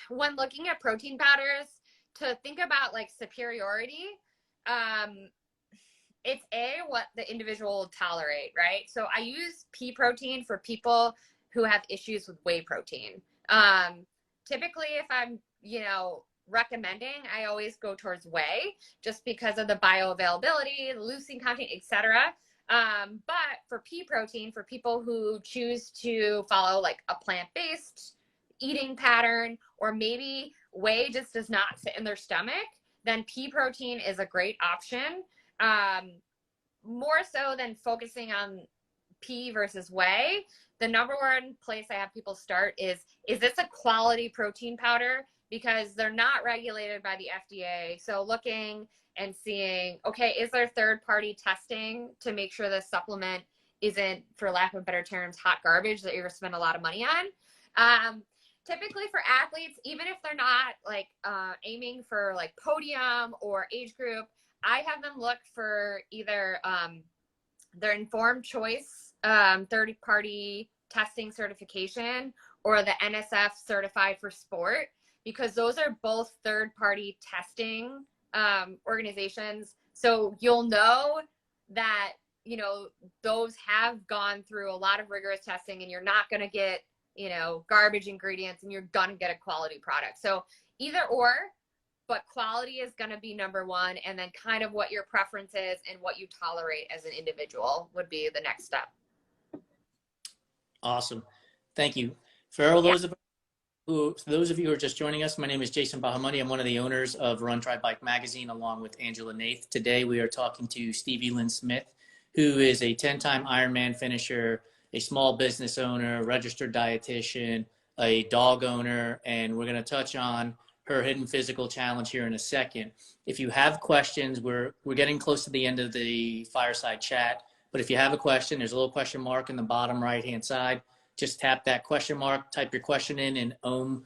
when looking at protein powders, to think about like superiority, it's what the individual will tolerate, right? So I use pea protein for people who have issues with whey protein. Typically, if I'm, you know, recommending, I always go towards whey, just because of the bioavailability, the leucine content, etc. But for pea protein, for people who choose to follow like a plant-based eating pattern, or maybe whey just does not sit in their stomach, then pea protein is a great option. More so than focusing on pea versus whey, the number one place I have people start is this a quality protein powder? Because they're not regulated by the FDA. So looking and seeing, okay, is there third-party testing to make sure the supplement isn't, for lack of better terms, hot garbage that you're going to spend a lot of money on? Typically for athletes, even if they're not like aiming for like podium or age group, I have them look for either their informed choice third-party testing certification, or the NSF certified for sport, because those are both third-party testing organizations. So you'll know that, you know, those have gone through a lot of rigorous testing, and you're not going to get, you know, garbage ingredients, and you're going to get a quality product. So either or, but quality is going to be number one, and then kind of what your preference is and what you tolerate as an individual would be the next step. Awesome. Thank you. For all those of you who are just joining us, my name is Jason Bahamudi. I'm one of the owners of Run Try Bike magazine, along with Angela Nath. Today we are talking to Stevie Lyn Smith, who is a 10-time Ironman finisher, a small business owner, registered dietitian, a dog owner, and we're going to touch on her hidden physical challenge here in a second. If you have questions, we're getting close to the end of the Fireside Chat, but if you have a question, there's a little question mark in the bottom right-hand side. Just tap that question mark, type your question in, and Om,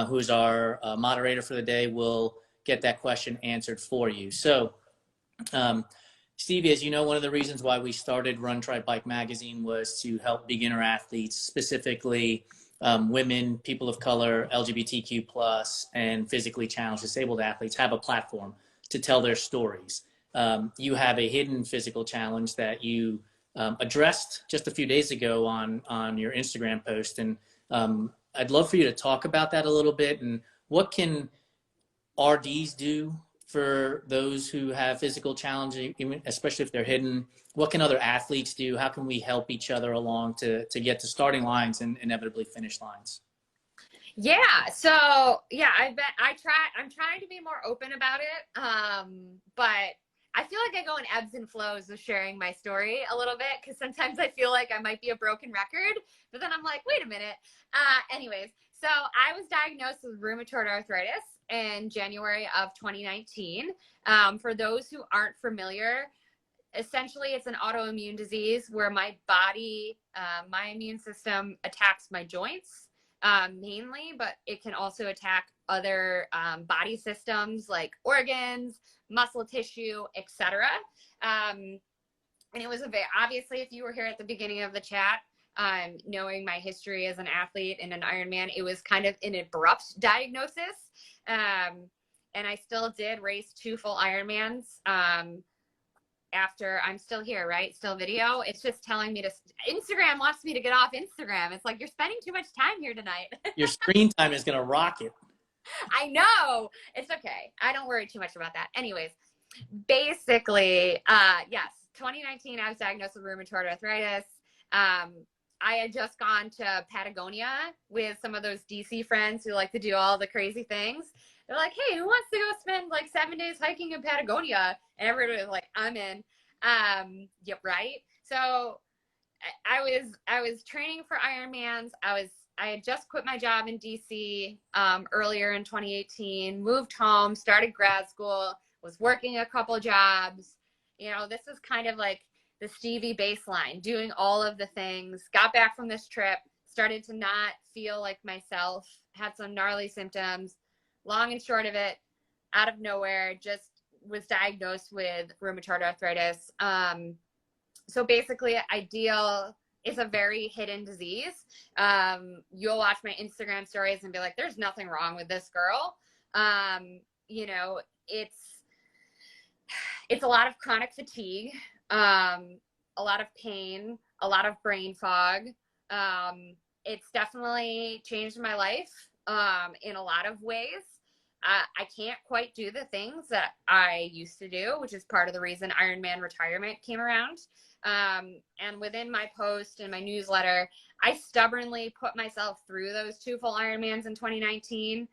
who's our moderator for the day, will get that question answered for you. So, Stevie, as you know, one of the reasons why we started Run Try Bike magazine was to help beginner athletes, specifically women, people of color, LGBTQ plus, and physically challenged disabled athletes have a platform to tell their stories. You have a hidden physical challenge that you addressed just a few days ago on your Instagram post, and I'd love for you to talk about that a little bit. And what can RDs do for those who have physical challenges, especially if they're hidden? What can other athletes do? How can we help each other along to get to starting lines and inevitably finish lines? Yeah. So yeah, I'm trying to be more open about it. But I feel like I go in ebbs and flows of sharing my story a little bit, because sometimes I feel like I might be a broken record, but then I'm like, wait a minute. Anyways, so I was diagnosed with rheumatoid arthritis in January of 2019. For those who aren't familiar, essentially it's an autoimmune disease where my body, my immune system attacks my joints mainly, but it can also attack other body systems like organs, muscle tissue, etc. And it was obviously, if you were here at the beginning of the chat, knowing my history as an athlete and an Ironman, it was kind of an abrupt diagnosis. And I still did race 2 full Ironmans after. I'm still here, right? Still video. It's just telling me Instagram wants me to get off Instagram. It's like, you're spending too much time here tonight. Your screen time is going to rocket. I know. It's okay. I don't worry too much about that. Anyways, basically, yes, 2019, I was diagnosed with rheumatoid arthritis. I had just gone to Patagonia with some of those DC friends who like to do all the crazy things. They're like, hey, who wants to go spend like 7 days hiking in Patagonia? And everybody was like, I'm in. Yep, right. So I was training for Ironmans. I had just quit my job in DC earlier in 2018, moved home, started grad school, was working a couple jobs. You know, this is kind of like the Stevie baseline, doing all of the things. Got back from this trip, started to not feel like myself, had some gnarly symptoms. Long and short of it, out of nowhere, just was diagnosed with rheumatoid arthritis. So basically, IDEAL is a very hidden disease. You'll watch my Instagram stories and be like, there's nothing wrong with this girl. You know, it's a lot of chronic fatigue, a lot of pain, a lot of brain fog. It's definitely changed my life in a lot of ways. I can't quite do the things that I used to do, which is part of the reason Ironman retirement came around. And within my post and my newsletter, I stubbornly put myself through those 2 full Ironmans in 2019.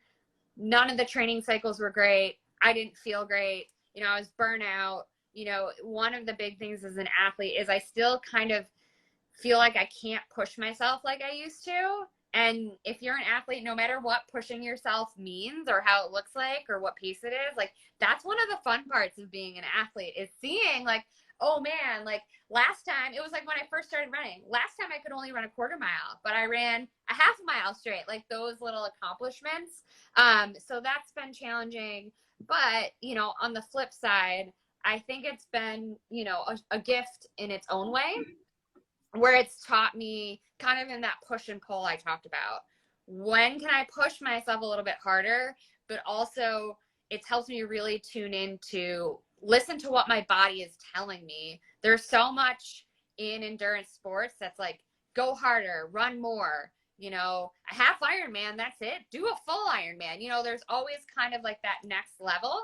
None of the training cycles were great. I didn't feel great. You know, I was burnt out. You know, one of the big things as an athlete is I still kind of feel like I can't push myself like I used to. And if you're an athlete, no matter what pushing yourself means or how it looks like or what pace it is, like that's one of the fun parts of being an athlete, is seeing like, oh man, like last time, it was like when I first started running, last time I could only run a quarter mile, but I ran a half mile straight, like those little accomplishments. So that's been challenging. But, you know, on the flip side, I think it's been, you know, a gift in its own way, where it's taught me kind of in that push and pull I talked about. When can I push myself a little bit harder? But also it's helped me really tune in to listen to what my body is telling me. There's so much in endurance sports that's like, go harder, run more, you know, a half Ironman, that's it. Do a full Ironman. You know, there's always kind of like that next level.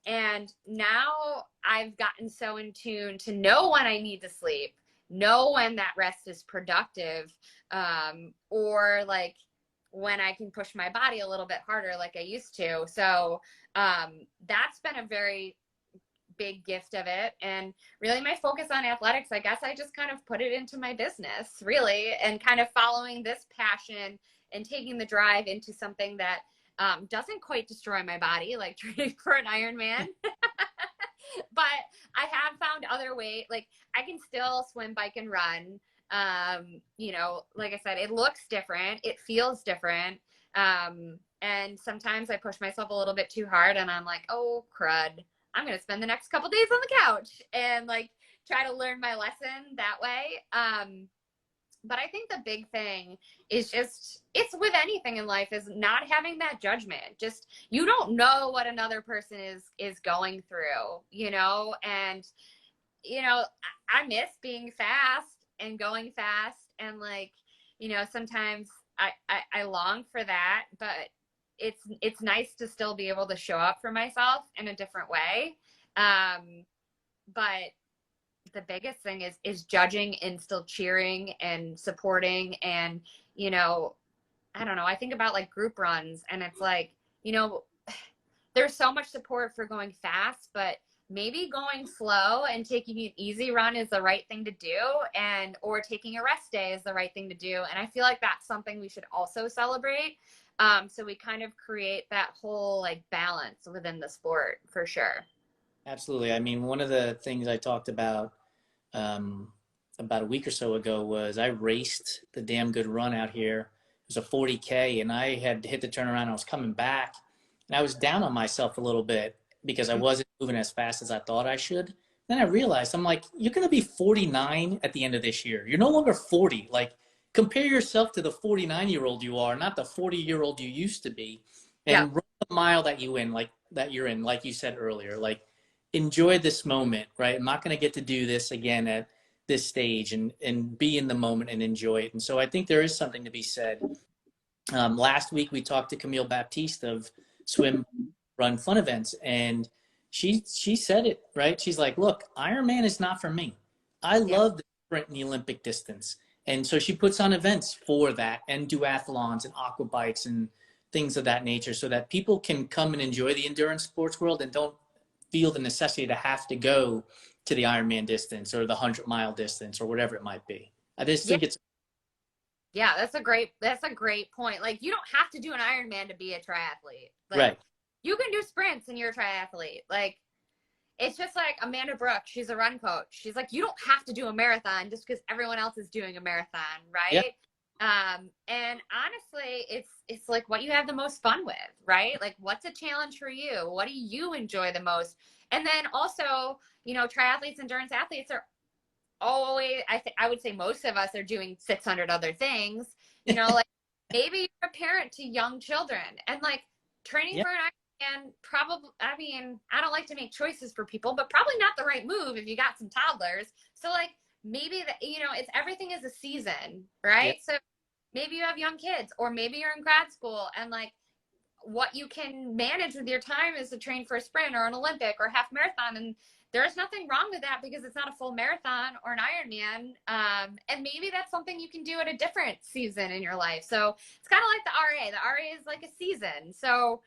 And now I've gotten so in tune to know when I need to sleep, know when that rest is productive, or like when I can push my body a little bit harder like I used to. So that's been a very big gift of it. And really my focus on athletics, I guess I just kind of put it into my business really, and kind of following this passion and taking the drive into something that doesn't quite destroy my body, like training for an Ironman. But I have found other ways, like I can still swim, bike, and run. You know, like I said, it looks different, it feels different. And sometimes I push myself a little bit too hard and I'm like, oh crud, I'm going to spend the next couple days on the couch and like try to learn my lesson that way. But I think the big thing is just, it's with anything in life, is not having that judgment. Just, you don't know what another person is going through, you know? And, you know, I miss being fast and going fast. And like, you know, sometimes I long for that, but it's nice to still be able to show up for myself in a different way. But the biggest thing is judging and still cheering and supporting. And, you know, I don't know, I think about like group runs, and it's like, you know, there's so much support for going fast, but maybe going slow and taking an easy run is the right thing to do, and or taking a rest day is the right thing to do. And I feel like that's something we should also celebrate. So we kind of create that whole like balance within the sport, for sure. Absolutely. I mean, one of the things I talked about a week or so ago was I raced the damn good run out here. It was a 40K, and I had hit the turnaround. I was coming back, and I was down on myself a little bit because I wasn't moving as fast as I thought I should. Then I realized, I'm like, you're going to be 49 at the end of this year. You're no longer 40. Like, compare yourself to the 49-year-old you are, not the 40-year-old you used to be, and run the mile that you're in, like you said earlier. Like, enjoy this moment, right? I'm not going to get to do this again at this stage, and be in the moment and enjoy it. And so I think there is something to be said. Last week we talked to Camille Baptiste of Swim, Run, Fun Events, and she said it, right? She's like, look, Ironman is not for me. I love the sprint and the Olympic distance. And so she puts on events for that, and duathlons and aqua bikes and things of that nature, so that people can come and enjoy the endurance sports world and don't feel the necessity to have to go to the Ironman distance or the 100-mile distance or whatever it might be. I just think it's that's a great point. Like, you don't have to do an Ironman to be a triathlete. Like, right. You can do sprints and you're a triathlete. Like, it's just like Amanda Brooks, she's a run coach. She's like, you don't have to do a marathon just because everyone else is doing a marathon, right? Yep. And honestly, it's like what you have the most fun with, right? Like, what's a challenge for you? What do you enjoy the most? And then also, you know, triathletes, endurance athletes are always, I would say most of us are doing 600 other things, you know, like maybe you're a parent to young children, and like training for an Ironman, probably, I mean, I don't like to make choices for people, but probably not the right move if you got some toddlers. So like, maybe that, you know, it's, everything is a season, right? So maybe you have young kids, or maybe you're in grad school, and like what you can manage with your time is to train for a sprint or an Olympic or half marathon. And there's nothing wrong with that, because it's not a full marathon or an Ironman. And maybe that's something you can do at a different season in your life. So it's kind of like the RA. The RA is like a season. So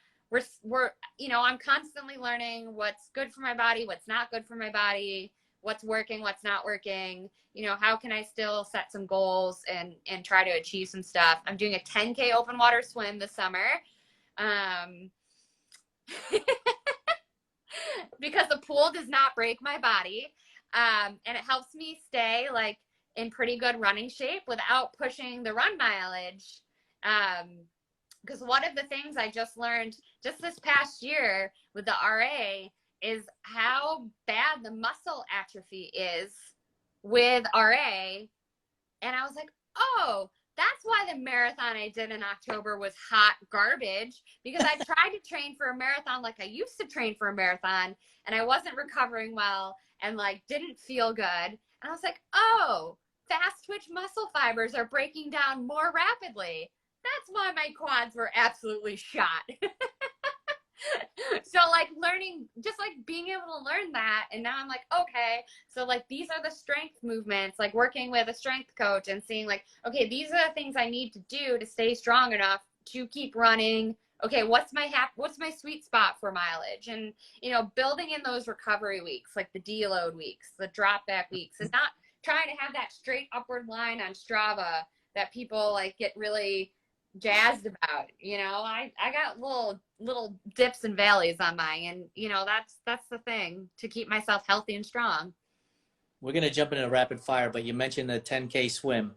we're, you know, I'm constantly learning what's good for my body, what's not good for my body, what's working, what's not working. You know, how can I still set some goals and try to achieve some stuff? I'm doing a 10K open water swim this summer. Because the pool does not break my body. And it helps me stay like in pretty good running shape without pushing the run mileage. Because one of the things I just learned just this past year with the RA is how bad the muscle atrophy is with RA. And I was like, oh, that's why the marathon I did in October was hot garbage, because I tried to train for a marathon like I used to train for a marathon, and I wasn't recovering well and like didn't feel good. And I was like, oh, fast twitch muscle fibers are breaking down more rapidly. That's why my quads were absolutely shot. So like learning, just like being able to learn that. And now I'm like, okay, so like these are the strength movements, like working with a strength coach and seeing like, okay, these are the things I need to do to stay strong enough to keep running. Okay, what's my sweet spot for mileage? And, you know, building in those recovery weeks, like the deload weeks, the drop back weeks, and not trying to have that straight upward line on Strava that people like get really jazzed about. You know, I got little dips and valleys on mine, and you know, that's the thing to keep myself healthy and strong. We're going to jump into rapid fire, but you mentioned the 10K swim.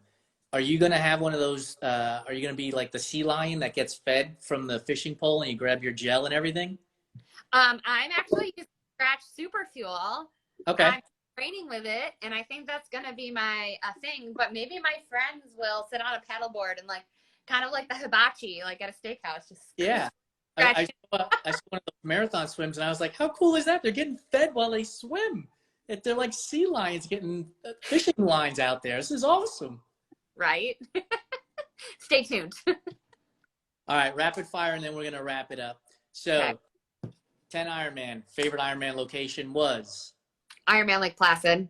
Are you going to have one of those, are you going to be like the sea lion that gets fed from the fishing pole and you grab your gel and everything? I'm actually using Scratch Super Fuel. Okay. training with it, and I think that's gonna be my thing. But maybe my friends will sit on a paddleboard and like kind of like the hibachi, like at a steakhouse, just Yeah. I saw one of those marathon swims, and I was like, how cool is that? They're getting fed while they swim. They're like sea lions getting fishing lines out there. This is awesome. right. Stay tuned. All right, rapid fire, and then we're going to wrap it up. So, Okay. 10 Ironman. Favorite Ironman location was? Ironman Lake Placid.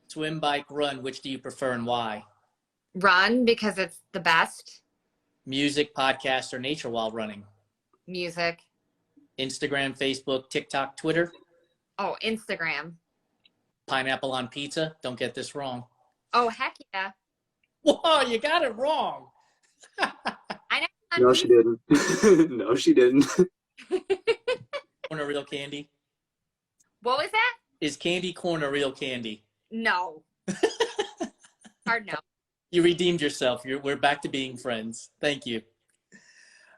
Swim, bike, run. Which do you prefer and why? Run, because it's the best. Music, podcast, or nature while running? Music. Instagram, Facebook, TikTok, Twitter? Oh, Instagram. Pineapple on pizza? Don't get this wrong. Oh, heck yeah. Whoa, you got it wrong. I know. No, she didn't. No, she didn't. Corn a real candy? What was that? Is candy corn a real candy? No. Hard no. You redeemed yourself. We're back to being friends. Thank you.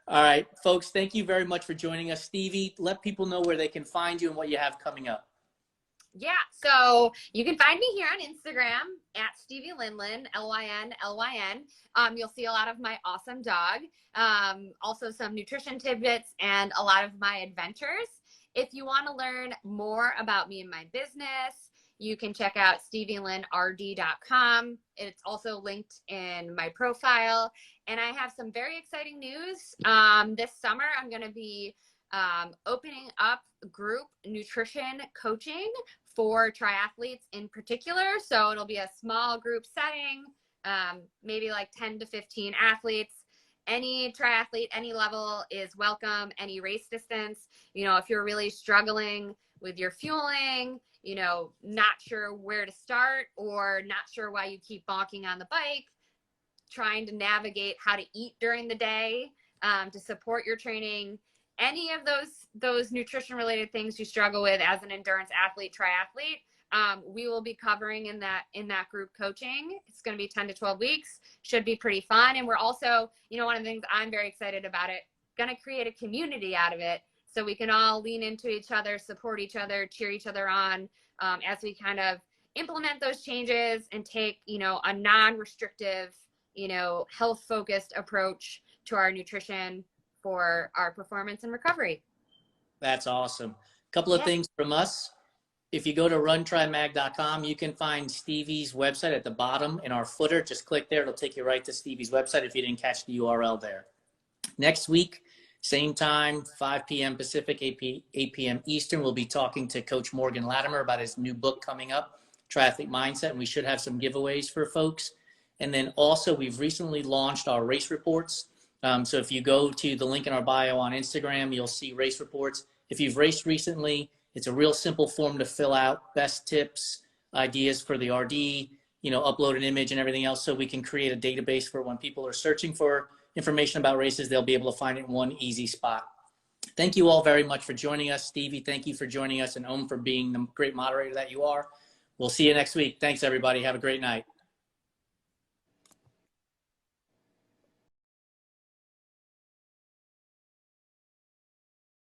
All right, folks, thank you very much for joining us. Stevie, let people know where they can find you and what you have coming up. Yeah, so you can find me here on Instagram at Stevie Lyn, Lynlyn. You'll see a lot of my awesome dog, also some nutrition tidbits and a lot of my adventures. If you want to learn more about me and my business, you can check out stevielynrd.com. It's also linked in my profile. And I have some very exciting news. This summer, I'm going to be opening up group nutrition coaching for triathletes in particular. So it'll be a small group setting, maybe like 10 to 15 athletes. Any triathlete, any level is welcome, any race distance. You know, if you're really struggling with your fueling, you know, not sure where to start or not sure why you keep bonking on the bike, trying to navigate how to eat during the day to support your training, any of those nutrition related things you struggle with as an endurance athlete, triathlete, we will be covering in that group coaching. It's going to be 10 to 12 weeks. Should be pretty fun. And we're also, you know, one of the things I'm very excited about it, going to create a community out of it so we can all lean into each other, support each other, cheer each other on as we kind of implement those changes and take, you know, a non-restrictive, you know, health-focused approach to our nutrition for our performance and recovery. That's awesome. A couple of things from us. If you go to runtrimag.com, you can find Stevie's website at the bottom in our footer. Just click there. It'll take you right to Stevie's website if you didn't catch the URL there. Next week, same time, 5 p.m. Pacific, 8 p.m. Eastern, we'll be talking to Coach Morgan Latimer about his new book coming up, Triathlete Mindset, and we should have some giveaways for folks. And then also, we've recently launched our race reports. So if you go to the link in our bio on Instagram, you'll see race reports. If you've raced recently, it's a real simple form to fill out, best tips, ideas for the RD, you know, upload an image and everything else so we can create a database for when people are searching for information about races, they'll be able to find it in one easy spot. Thank you all very much for joining us. Stevie, thank you for joining us, and Om for being the great moderator that you are. We'll see you next week. Thanks, everybody. Have a great night.